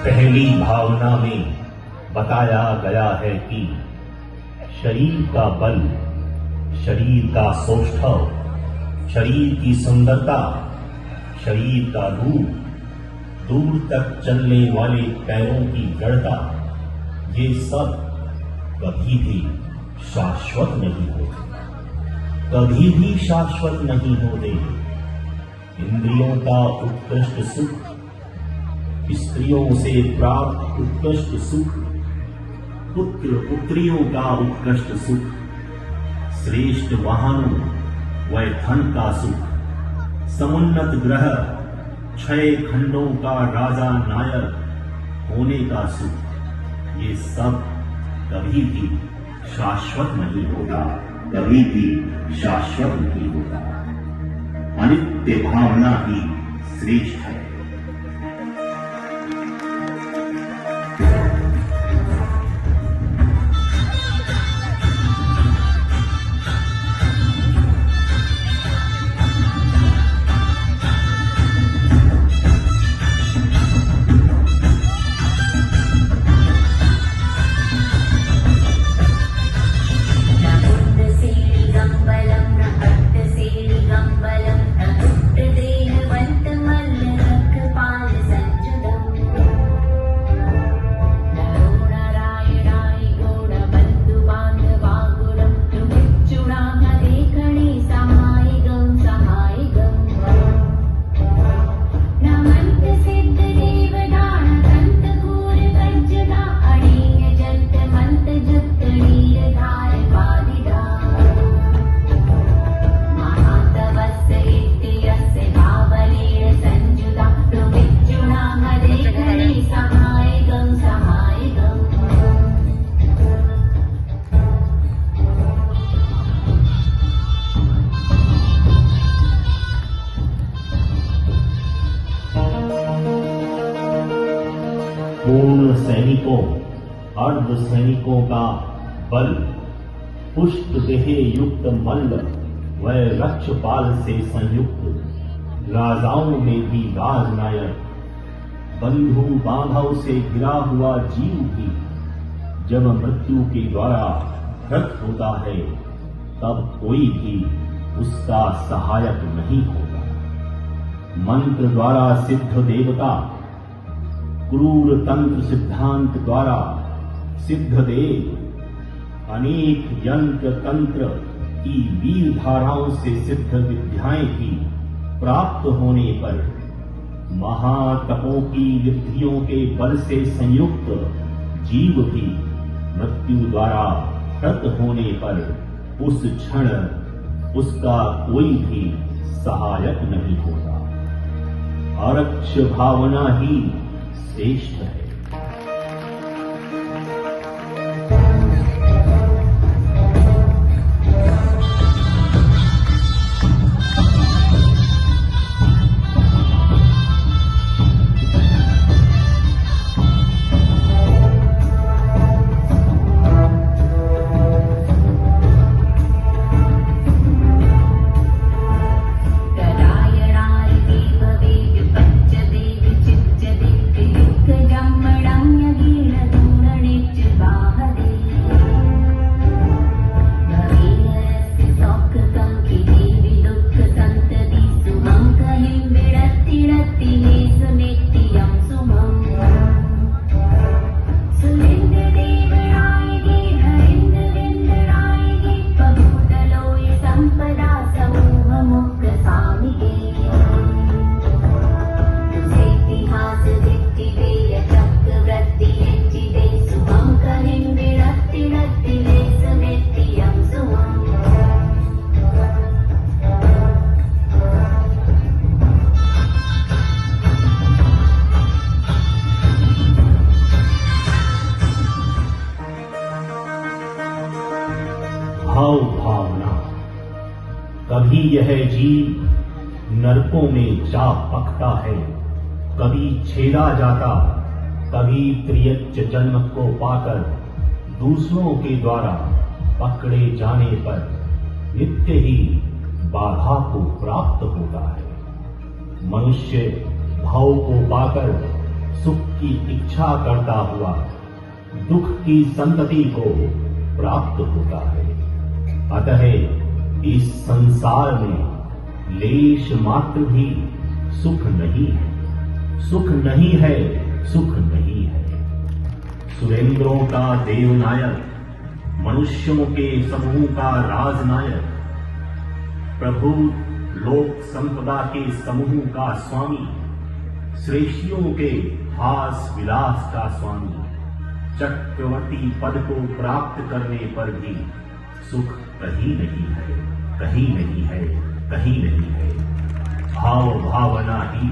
पहली भावना में बताया गया है कि शरीर का बल, शरीर का सौष्ठव, शरीर की सुंदरता, शरीर का रूप, दूर तक चलने वाले पैरों की दृढ़ता, ये सब कभी भी शाश्वत नहीं होते, कभी भी शाश्वत नहीं होते। इंद्रियों का उत्कृष्ट सुख, स्त्रियों से प्राप्त उत्कृष्ट सुख, पुत्र पुत्रियों का उत्कृष्ट सुख, श्रेष्ठ वाहनों व धन का सुख, समुन्नत ग्रह, 6 खंडों का राजा नायक होने का सुख, ये सब कभी भी शाश्वत नहीं होगा, कभी भी शाश्वत नहीं होगा। अनित्य भावना ही श्रेष्ठ है। पूर्ण सैनिकों, अर्ध सैनिकों का बल, पुष्ट देह युक्त मल्ल व रक्षपाल से संयुक्त, राजाओं में भी राजनायक, बंधु बांधव से घिरा हुआ जीव भी जब मृत्यु के द्वारा हत होता है तब कोई भी उसका सहायक नहीं होगा। मंत्र द्वारा सिद्ध देवता, क्रूर तंत्र सिद्धांत द्वारा सिद्ध देव, अनेक यंत्र तंत्र की वीर धाराओं से सिद्ध विद्याएं भी प्राप्त होने पर, महातपों की विधियों के बल से संयुक्त जीव भी मृत्यु द्वारा हत होने पर उस क्षण उसका कोई भी सहायक नहीं होगा। आरक्ष भावना ही श्रेष्ठ है। Jam कभी यह जीव नरकों में जा पकता है, कभी छेड़ा जाता, कभी त्रियच्च जन्म को पाकर दूसरों के द्वारा पकड़े जाने पर नित्य ही बाधा को प्राप्त होता है। मनुष्य भाव को पाकर सुख की इच्छा करता हुआ दुख की संतति को प्राप्त होता है। अतः इस संसार में लेश मात्र भी सुख नहीं है, सुख नहीं है, सुख नहीं है। सुरेंद्रों का देवनायक, मनुष्यों के समूह का राजनायक, प्रभु लोक संपदा के समूह का स्वामी, श्रेष्ठियों के हास विलास का स्वामी, चक्रवर्ती पद को प्राप्त करने पर भी सुख कहीं नहीं है, कहीं नहीं है, कहीं नहीं है। भाव भावना ही